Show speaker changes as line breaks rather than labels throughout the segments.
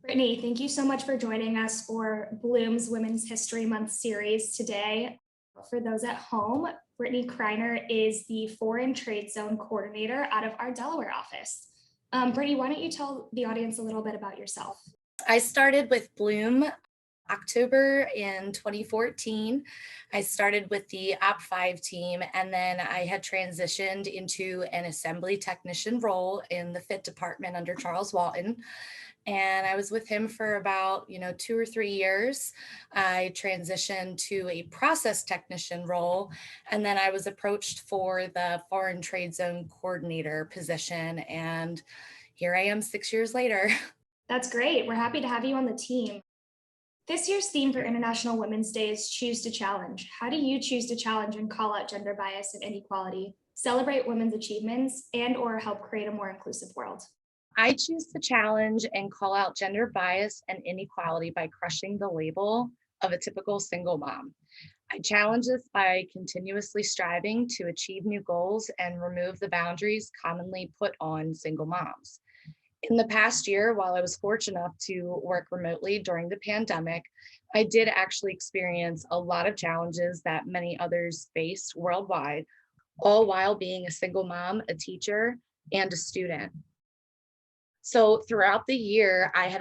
Brittany, thank you so much for joining us for Bloom's Women's History Month series today. For those at home, Britini Kriner is the Foreign Trade Zone Coordinator out of our Delaware office. Brittany, why don't you tell the audience a little bit about yourself?
I started with Bloom October in 2014. I started with the Op 5 team, and then I had transitioned into an assembly technician role in the fit department under Charles Walton. And I was with him for about 2 or 3 years. I transitioned to a process technician role, and then I was approached for the foreign trade zone coordinator position, and here I am 6 years later.
That's great. We're happy to have you on the team. This year's theme for International Women's Day is Choose to Challenge. How do you choose to challenge and call out gender bias and inequality, celebrate women's achievements, and or help create a more inclusive world?
I choose to challenge and call out gender bias and inequality by crushing the label of a typical single mom. I challenge this by continuously striving to achieve new goals and remove the boundaries commonly put on single moms. In the past year, while I was fortunate enough to work remotely during the pandemic, I did actually experience a lot of challenges that many others faced worldwide, all while being a single mom, a teacher, and a student. So throughout the year, I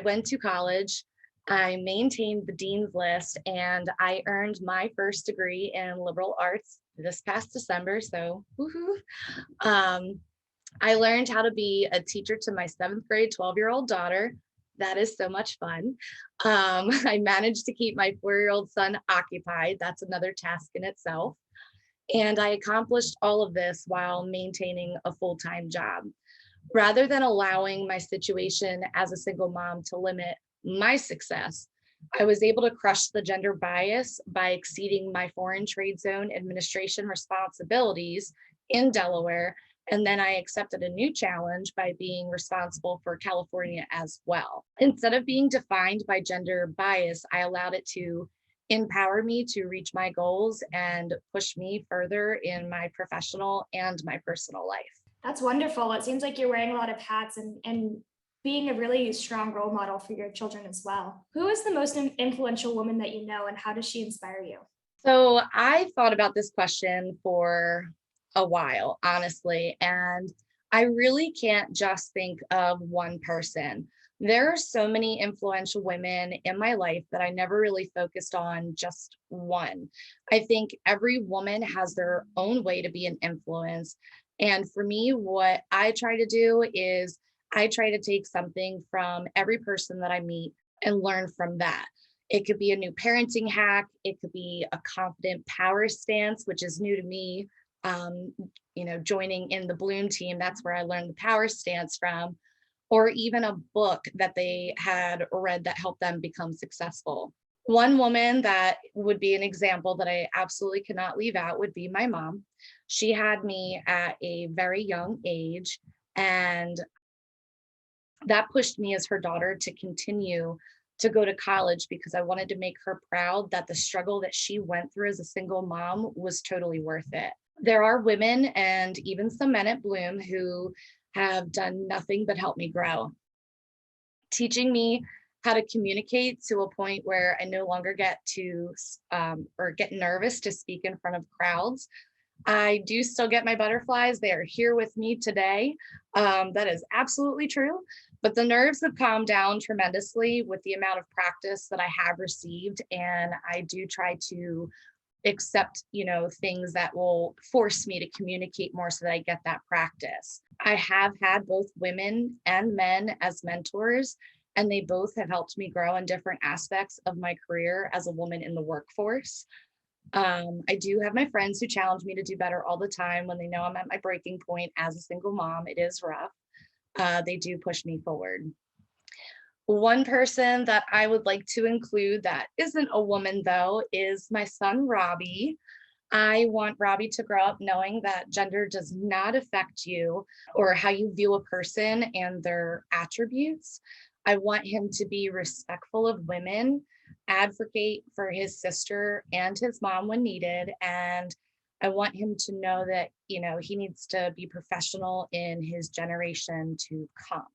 went to college, I maintained the dean's list, and I earned my first degree in liberal arts this past December. So woohoo. Um, I learned how to be a teacher to my seventh grade 12-year-old daughter. That is so much fun. I managed to keep my 4-year-old son occupied. That's another task in itself. And I accomplished all of this while maintaining a full-time job. Rather than allowing my situation as a single mom to limit my success, I was able to crush the gender bias by exceeding my foreign trade zone administration responsibilities in Delaware. And then I accepted a new challenge by being responsible for California as well. Instead of being defined by gender bias, I allowed it to empower me to reach my goals and push me further in my professional and my personal life.
That's wonderful. It seems like you're wearing a lot of hats and being a really strong role model for your children as well. Who is the most influential woman that you know, and how does she inspire you?
So I thought about this question for a while, honestly, and I really can't just think of one person. There are so many influential women in my life that I never really focused on just one. I think every woman has their own way to be an influence. And for me, what I try to do is I try to take something from every person that I meet and learn from that. It could be a new parenting hack. It could be a confident power stance, which is new to me. Um, Joining in the Bloom team, that's where I learned the power stance from, or even a book that they had read that helped them become successful. One woman that would be an example that I absolutely cannot leave out would be my mom. She had me at a very young age, and that pushed me as her daughter to continue to go to college because I wanted to make her proud that the struggle that she went through as a single mom was totally worth it. There are women and even some men at Bloom who have done nothing but help me grow, teaching me how to communicate to a point where I no longer get to or get nervous to speak in front of crowds. I do still get my butterflies. They are here with me today. That is absolutely true. But the nerves have calmed down tremendously with the amount of practice that I have received. And I do try to accept, things that will force me to communicate more so that I get that practice. I have had both women and men as mentors, and they both have helped me grow in different aspects of my career as a woman in the workforce. I do have my friends who challenge me to do better all the time when they know I'm at my breaking point as a single mom. It is rough. They do push me forward. One person that I would like to include that isn't a woman, though, is my son, Robbie. I want Robbie to grow up knowing that gender does not affect you or how you view a person and their attributes. I want him to be respectful of women, advocate for his sister and his mom when needed, and I want him to know that, he needs to be professional in his generation to come.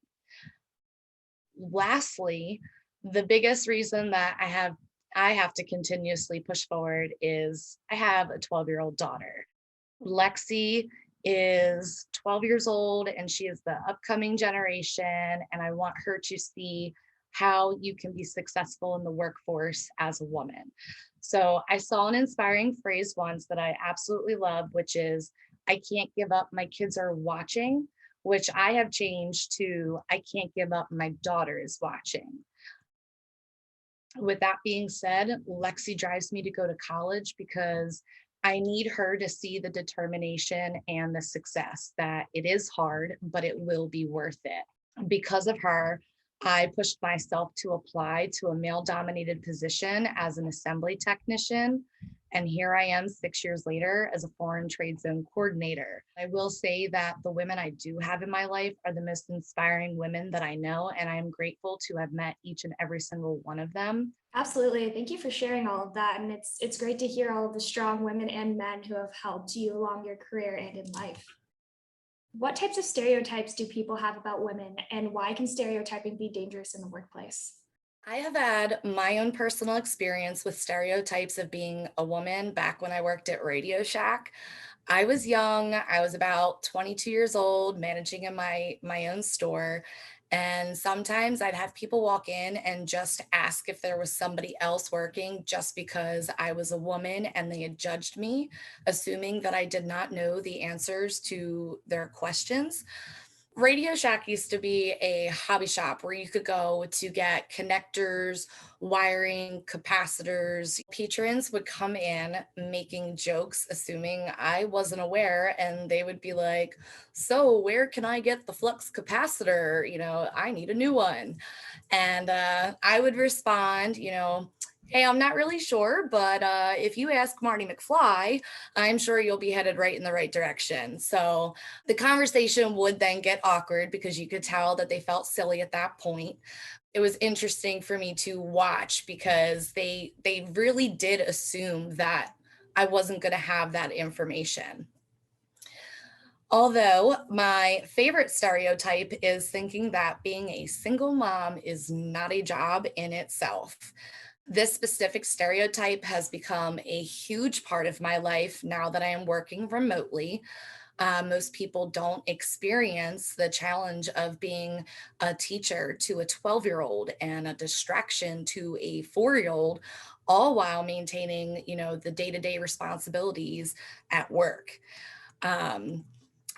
Lastly, the biggest reason that I have to continuously push forward is I have a 12-year-old daughter. Lexi is 12 years old and she is the upcoming generation. And I want her to see how you can be successful in the workforce as a woman. So I saw an inspiring phrase once that I absolutely love, which is, I can't give up. My kids are watching, which I have changed to, I can't give up. My daughter is watching. With that being said, Lexi drives me to go to college because I need her to see the determination and the success that it is hard, but it will be worth it. Because of her, I pushed myself to apply to a male dominated position as an assembly technician. And here I am 6 years later as a foreign trade zone coordinator. I will say that the women I do have in my life are the most inspiring women that I know, and I am grateful to have met each and every single one of them.
Absolutely. Thank you for sharing all of that. And it's great to hear all of the strong women and men who have helped you along your career and in life. What types of stereotypes do people have about women, and why can stereotyping be dangerous in the workplace?
I have had my own personal experience with stereotypes of being a woman back when I worked at Radio Shack. I was young. I was about 22 years old, managing in my own store. And sometimes I'd have people walk in and just ask if there was somebody else working just because I was a woman and they had judged me, assuming that I did not know the answers to their questions. Radio Shack used to be a hobby shop where you could go to get connectors, wiring, capacitors. Patrons would come in making jokes, assuming I wasn't aware, and they would be like, "So, where can I get the flux capacitor? I need a new one." And I would respond, "Hey, I'm not really sure, but if you ask Marty McFly, I'm sure you'll be headed right in the right direction." So the conversation would then get awkward because you could tell that they felt silly at that point. It was interesting for me to watch because they really did assume that I wasn't going to have that information. Although my favorite stereotype is thinking that being a single mom is not a job in itself. This specific stereotype has become a huge part of my life now that I am working remotely. Most people don't experience the challenge of being a teacher to a 12-year-old and a distraction to a 4-year-old, all while maintaining, the day-to-day responsibilities at work. Um,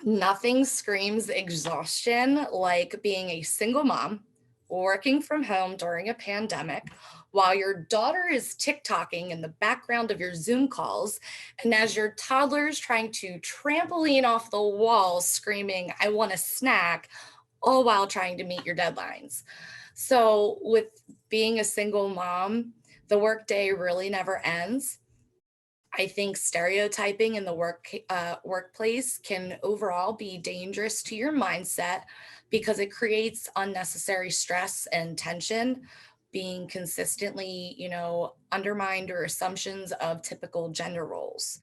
Nothing screams exhaustion like being a single mom working from home during a pandemic while your daughter is TikToking in the background of your Zoom calls, and as your toddler is trying to trampoline off the wall screaming, "I want a snack," all while trying to meet your deadlines. So, with being a single mom, the workday really never ends. I think stereotyping in the workplace can overall be dangerous to your mindset because it creates unnecessary stress and tension, being consistently, undermined or assumptions of typical gender roles.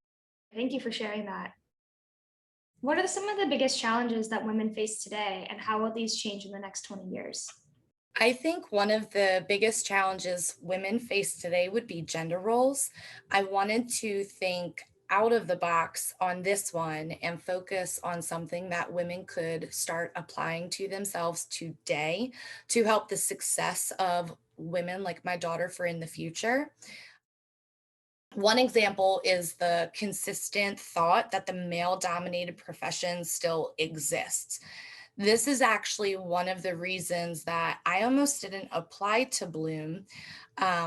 Thank you for sharing that. What are some of the biggest challenges that women face today, and how will these change in the next 20 years?
I think one of the biggest challenges women face today would be gender roles. I wanted to think out of the box on this one and focus on something that women could start applying to themselves today to help the success of women like my daughter for in the future. One example is the consistent thought that the male dominated profession still exists. This is actually one of the reasons that I almost didn't apply to Bloom,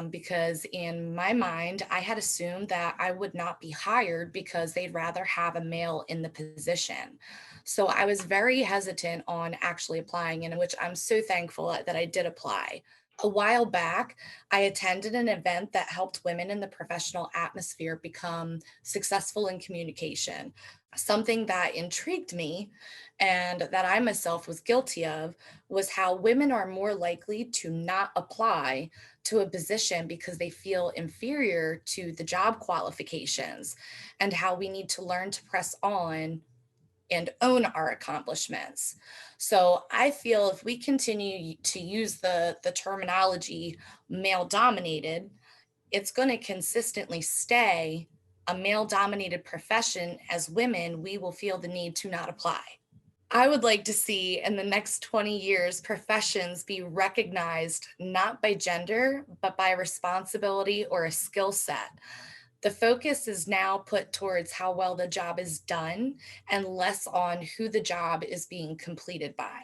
because in my mind, I had assumed that I would not be hired because they'd rather have a male in the position. So I was very hesitant on actually applying, in which I'm so thankful that I did apply. A while back, I attended an event that helped women in the professional atmosphere become successful in communication. Something that intrigued me and that I myself was guilty of was how women are more likely to not apply to a position because they feel inferior to the job qualifications, and how we need to learn to press on and own our accomplishments. So I feel if we continue to use the terminology male dominated, it's going to consistently stay a male dominated profession. As women, we will feel the need to not apply. I would like to see in the next 20 years professions be recognized not by gender, but by responsibility or a skill set. The focus is now put towards how well the job is done and less on who the job is being completed by.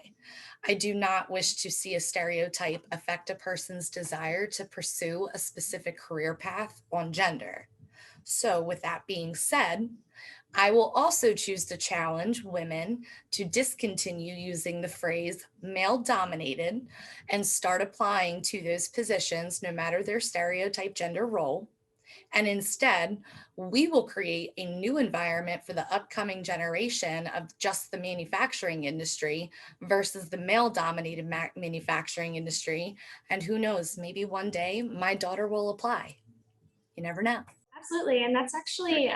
I do not wish to see a stereotype affect a person's desire to pursue a specific career path on gender. So, with that being said, I will also choose to challenge women to discontinue using the phrase male dominated and start applying to those positions, no matter their stereotype gender role. And instead, we will create a new environment for the upcoming generation of just the manufacturing industry versus the male dominated manufacturing industry. And who knows, maybe one day my daughter will apply. You never know.
Absolutely. And that's actually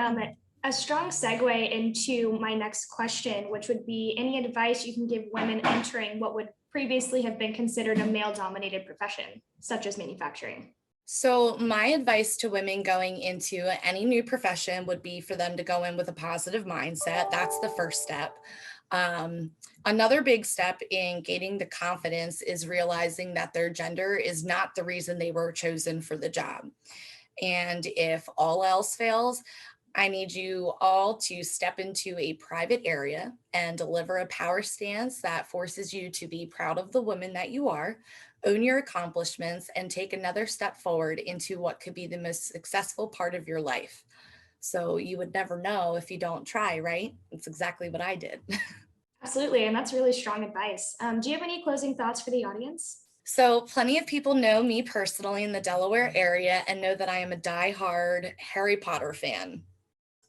a strong segue into my next question, which would be any advice you can give women entering what would previously have been considered a male dominated profession, such as manufacturing?
So, my advice to women going into any new profession would be for them to go in with a positive mindset. That's the first step. Um, Another big step in gaining the confidence is realizing that their gender is not the reason they were chosen for the job. And if all else fails, I need you all to step into a private area and deliver a power stance that forces you to be proud of the woman that you are, own your accomplishments, and take another step forward into what could be the most successful part of your life. So you would never know if you don't try, right? It's exactly what I did.
Absolutely. And that's really strong advice. Do you have any closing thoughts for the audience?
So, plenty of people know me personally in the Delaware area and know that I am a diehard Harry Potter fan.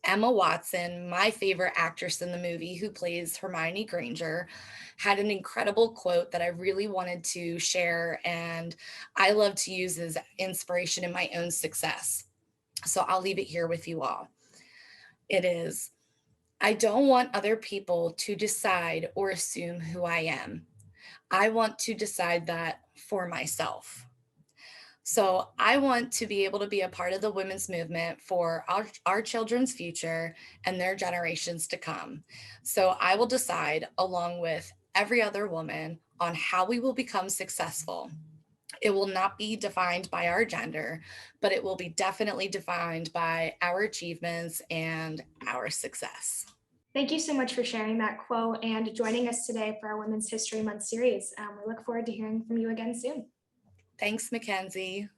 Emma Watson, my favorite actress in the movie who plays Hermione Granger, had an incredible quote that I really wanted to share, and I love to use as inspiration in my own success. So I'll leave it here with you all. It is, I don't want other people to decide or assume who I am. I want to decide that for myself. So I want to be able to be a part of the women's movement for our children's future and their generations to come. So I will decide, along with every other woman, on how we will become successful. It will not be defined by our gender, but it will be definitely defined by our achievements and our success.
Thank you so much for sharing that quote and joining us today for our Women's History Month series. We look forward to hearing from you again soon.
Thanks, Mackenzie.